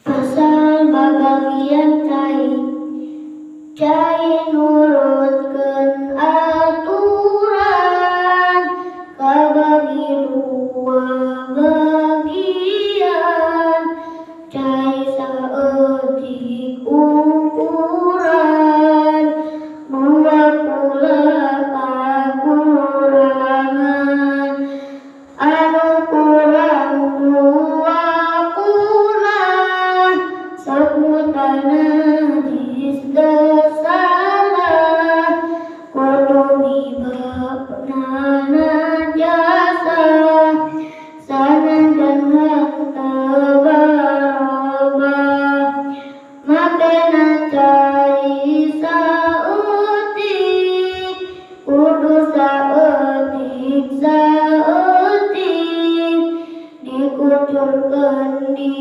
Asal babagian cai nurutkeun aturan kabagi dua bagian cai saeutik ukuran dua pula kakurangan anu kurang dua pula sebutana najis salah kudu mibakna najasa sanajan henteu barobah makena cai saeutik kudu saeutik dikucurkeun di